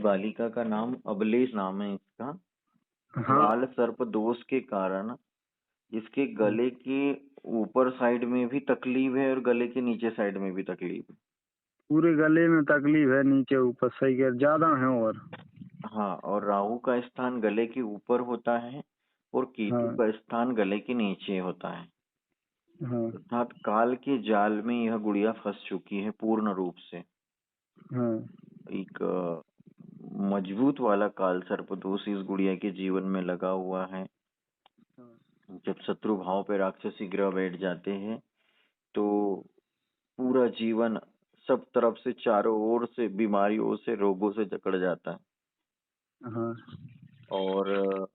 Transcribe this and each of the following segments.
बालिका का नाम अबलेश नाम है इसका। हाँ। काल सर्प दोष के कारण इसके गले के ऊपर साइड में भी तकलीफ है और गले के नीचे साइड में भी तकलीफ है। पूरे गले में तकलीफ है, नीचे ऊपर सही है, ज्यादा है। और हाँ, और राहु का स्थान गले के ऊपर होता है और केतु हाँ का स्थान गले के नीचे होता है। हाँ अर्थात काल के जाल में यह गुड़िया फंस चुकी है पूर्ण रूप से। हाँ एक मजबूत वाला काल सर्प दोष इस गुड़िया के जीवन में लगा हुआ है। जब शत्रु भाव पे राक्षसी ग्रह बैठ जाते हैं तो पूरा जीवन सब तरफ से चारों ओर से बीमारियों से रोगों से जकड़ जाता है। हाँ और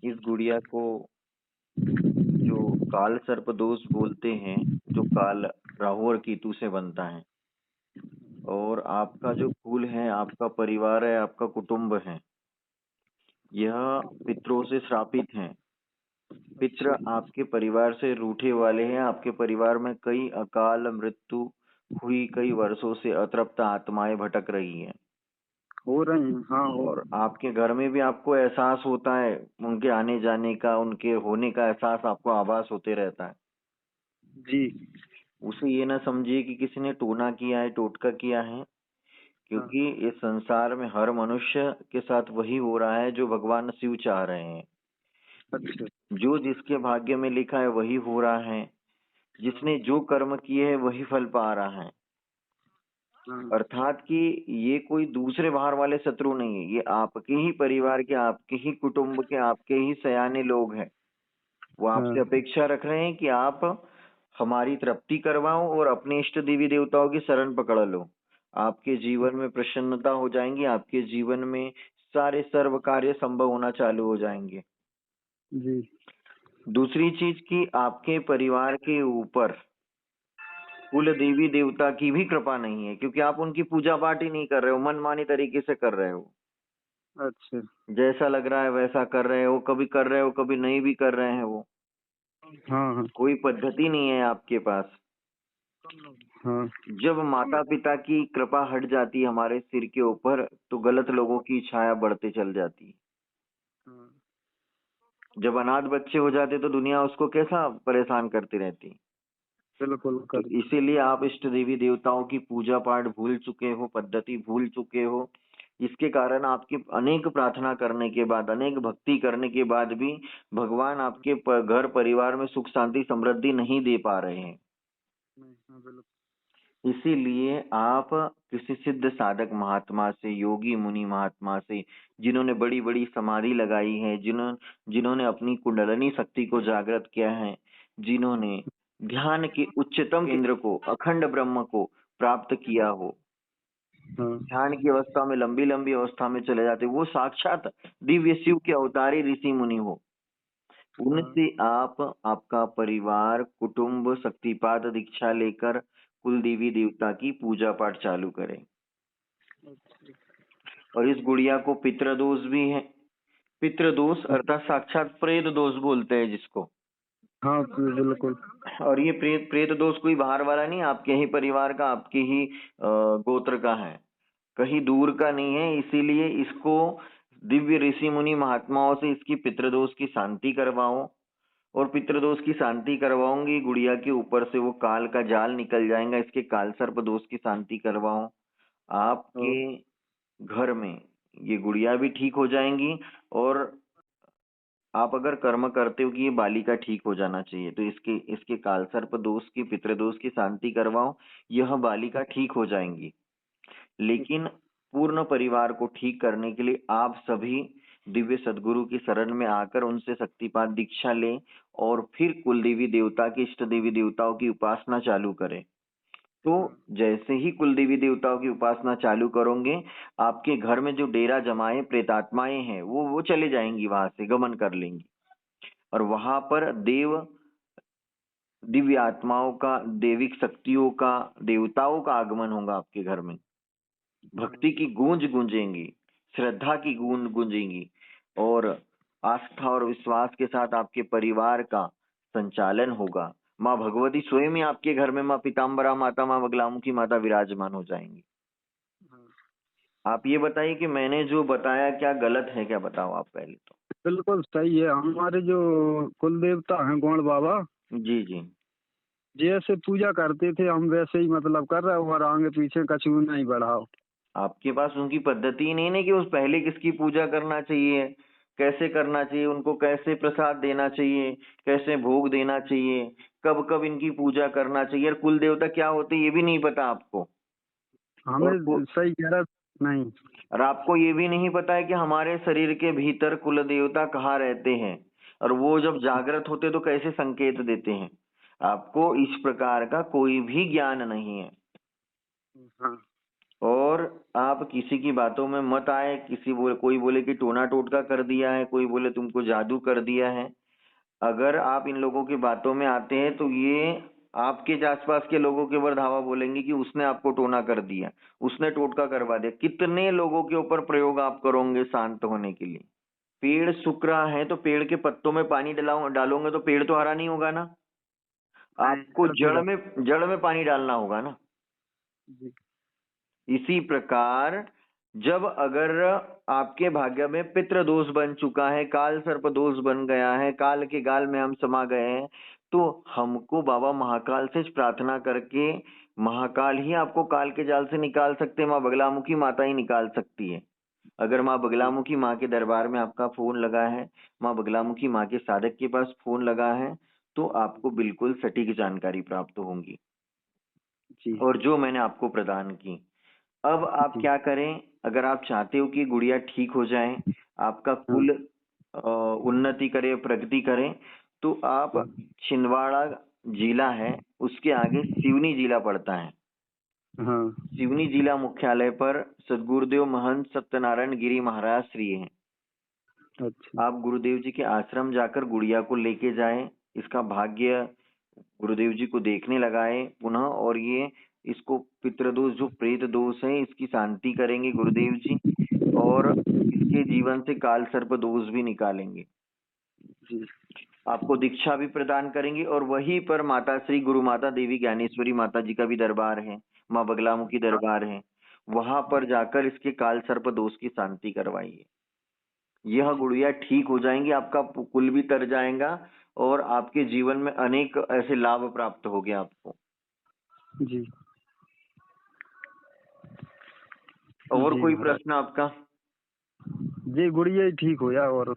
इस गुड़िया को जो काल सर्प दोष बोलते हैं, जो काल राहु और केतु से बनता है। और आपका जो कुल है, आपका परिवार है, आपका कुटुंब है, यह पितरों से श्रापित है। पितृ आपके परिवार से रूठे वाले हैं। आपके परिवार में कई अकाल मृत्यु हुई, कई वर्षों से अतृप्त आत्माएं भटक रही हैं। हो रहे हैं। हाँ हो। और आपके घर में भी आपको एहसास होता है उनके आने जाने का, उनके होने का एहसास आपको आभास होते रहता है। जी। उसे ये ना समझिए कि किसी ने टोना किया है, टोटका किया है, हाँ क्योंकि इस संसार में हर मनुष्य के साथ वही हो रहा है जो भगवान शिव चाह रहे हैं। अच्छा। जो जिसके भाग्य में लिखा है वही हो रहा है। जिसने जो कर्म किए हैं वही फल पा रहा है। हाँ अर्थात कि ये कोई दूसरे बाहर वाले शत्रु नहीं है, ये आपके ही परिवार के, आपके ही कुटुंब के, आपके ही सयाने लोग हैं। वो हाँ आपसे अपेक्षा रख रहे हैं कि आप हमारी तृप्ति करवाओ और अपने इष्ट देवी देवताओं की शरण पकड़ लो। आपके जीवन में प्रसन्नता हो जाएंगी, आपके जीवन में सारे सर्व कार्य संभव होना चालू हो जाएंगे। जी। दूसरी चीज कि आपके परिवार के ऊपर कुल देवी देवता की भी कृपा नहीं है, क्योंकि आप उनकी पूजा पाठ ही नहीं कर रहे हो, मनमानी तरीके से कर रहे हो। अच्छा। जैसा लग रहा है वैसा कर रहे हो, कभी कर रहे हो कभी नहीं भी कर रहे हैं। वो हाँ हाँ कोई पद्धति नहीं है आपके पास। हाँ जब माता पिता की कृपा हट जाती है हमारे सिर के ऊपर तो गलत लोगों की छाया बढ़ते चल जाती है। हाँ, जब अनाथ बच्चे हो जाते तो दुनिया उसको कैसा परेशान करती रहती। बिल्कुल तो कर। इसीलिए आप इष्ट देवी देवताओं की पूजा पाठ भूल चुके हो, पद्धति भूल चुके हो। इसके कारण आपके अनेक प्रार्थना करने के बाद, अनेक भक्ति करने के बाद भी भगवान आपके घर परिवार में सुख शांति समृद्धि नहीं दे पा रहे हैं। नहीं, हाँ बिल्कुल। इसीलिए आप किसी सिद्ध साधक महात्मा से, योगी मुनि महात्मा से, जिन्होंने बड़ी बड़ी समाधि लगाई है, जिन्होंने अपनी कुंडलिनी शक्ति को जागृत किया है, जिन्होंने ध्यान के उच्चतम केंद्र को, अखंड ब्रह्म को प्राप्त किया हो, हाँ ध्यान की अवस्था में लंबी लंबी अवस्था में चले जाते, वो साक्षात दिव्य शिव के अवतारी ऋषि मुनि हो, हाँ उनसे आप, आपका परिवार कुटुंब शक्तिपात दीक्षा लेकर कुल देवी देवता की पूजा पाठ चालू करें। और इस गुड़िया को पितृदोष भी है। पितृदोष अर्थात साक्षात प्रेत दोष बोलते हैं जिसको। हाँ बिल्कुल। और ये प्रेत प्रेत दोष कोई बाहर वाला नहीं, आपके ही परिवार का, आपके ही गोत्र का है, कहीं दूर का नहीं है। इसीलिए इसको दिव्य ऋषि मुनि महात्माओं से इसकी पितृदोष की शांति करवाओ। और पितृदोष की शांति करवाऊंगी, गुड़िया के ऊपर से वो काल का जाल निकल जाएगा। इसके काल सर्प दोष की शांति करवाओ, आपके घर में ये गुड़िया भी ठीक हो जाएंगी। और आप अगर कर्म करते हो कि ये बालिका ठीक हो जाना चाहिए तो इसके इसके काल सर्प दोष की, पितृदोष की शांति करवाओ, यह बालिका ठीक हो जाएंगी। लेकिन पूर्ण परिवार को ठीक करने के लिए आप सभी दिव्य सदगुरु की शरण में आकर उनसे शक्तिपात दीक्षा लें और फिर कुल देवी देवता की, इष्ट देवी देवताओं की उपासना चालू करें। तो जैसे ही कुल देवी देवताओं की उपासना चालू करोगे, आपके घर में जो डेरा जमाए प्रेतात्माएं हैं वो चले जाएंगी, वहां से गमन कर लेंगी। और वहां पर दिव्य आत्माओं का, देविक शक्तियों का, देवताओं का आगमन होगा आपके घर में। भक्ति की गूंज गूंजेंगी, श्रद्धा की गूंज गूंजेंगी और आस्था और विश्वास के साथ आपके परिवार का संचालन होगा। माँ भगवती स्वयं ही आपके घर में, माँ पीताम्बरा माता, माँ बगलामुखी माता विराजमान हो जाएंगी। आप ये बताइए कि मैंने जो बताया क्या गलत है क्या, बताओ आप पहले तो। बिल्कुल सही है। हमारे जो कुल देवता हैं गौड़ बाबा, जी जी। जैसे पूजा करते थे हम वैसे ही मतलब कर रहे हो, और आगे पीछे कछु नहीं बढ़ाओ। आपके पास उनकी पद्धति ही नहीं ना कि उस पहले किसकी पूजा करना चाहिए, कैसे करना चाहिए, उनको कैसे प्रसाद देना चाहिए, कैसे भोग देना चाहिए, कब कब इनकी पूजा करना चाहिए, और कुल देवता क्या होते हैं ये भी नहीं पता आपको। और हमें सही कह रहा नहीं। और आपको ये भी नहीं पता है कि हमारे शरीर के भीतर कुल देवता कहाँ रहते हैं, और वो जब जागृत होते तो कैसे संकेत देते हैं। आपको इस प्रकार का कोई भी ज्ञान नहीं है। हाँ। और आप किसी की बातों में मत आए। कोई बोले कि टोना टोटका कर दिया है, कोई बोले तुमको जादू कर दिया है। अगर आप इन लोगों की बातों में आते हैं तो ये आपके आसपास के लोगों के ऊपर धावा बोलेंगे कि उसने आपको टोना कर दिया, उसने टोटका करवा दिया। कितने लोगों के ऊपर प्रयोग आप करोगे शांत होने के लिए। पेड़ सूख रहा है तो पेड़ के पत्तों में पानी डालोगे तो पेड़ तो हरा नहीं होगा ना। नहीं, आपको बिल्कुल। जड़ में पानी डालना होगा ना। जी। इसी प्रकार जब अगर आपके भाग्य में पितृ दोष बन चुका है, काल सर्प दोष बन गया है, काल के गाल में हम समा गए हैं, तो हमको बाबा महाकाल से प्रार्थना करके, महाकाल ही आपको काल के जाल से निकाल सकते हैं, माँ बगलामुखी माता ही निकाल सकती है। अगर माँ बगलामुखी माँ के दरबार में आपका फोन लगा है, माँ बगलामुखी माँ के साधक के पास फोन लगा है, तो आपको बिल्कुल सटीक जानकारी प्राप्त होंगी, जी। और जो मैंने आपको प्रदान की। अब आप जी। क्या करें, अगर आप चाहते हो कि गुड़िया ठीक हो जाए, आपका हाँ। कुल उन्नति करे, प्रगति करे, तो आप हाँ। छिंदवाड़ा जिला है, उसके आगे सिवनी जिला पड़ता है। हाँ। सिवनी जिला मुख्यालय पर सदगुरुदेव महंत सत्यनारायण गिरी महाराज श्री हैं। अच्छा। आप गुरुदेव जी के आश्रम जाकर गुड़िया को लेके जाएं, इसका भाग्य गुरुदेव जी को देखने लगाए पुनः, और ये इसको पितृदोष जो प्रेत दोष है इसकी शांति करेंगे गुरुदेव जी, और इसके जीवन से काल सर्प दोष भी निकालेंगे। जी। आपको दीक्षा भी प्रदान करेंगे, और वहीं पर माता श्री गुरु माता देवी ज्ञानेश्वरी माता जी का भी दरबार है, माँ बगलामुखी दरबार है, वहां पर जाकर इसके काल सर्प दोष की शांति करवाइए। यह गुड़िया ठीक हो जाएंगी, आपका कुल भी तर जाएगा, और आपके जीवन में अनेक ऐसे लाभ प्राप्त हो गए आपको। जी। और जी कोई महाराज। प्रश्न आपका? जी, गुड़िया ही ठीक हो या और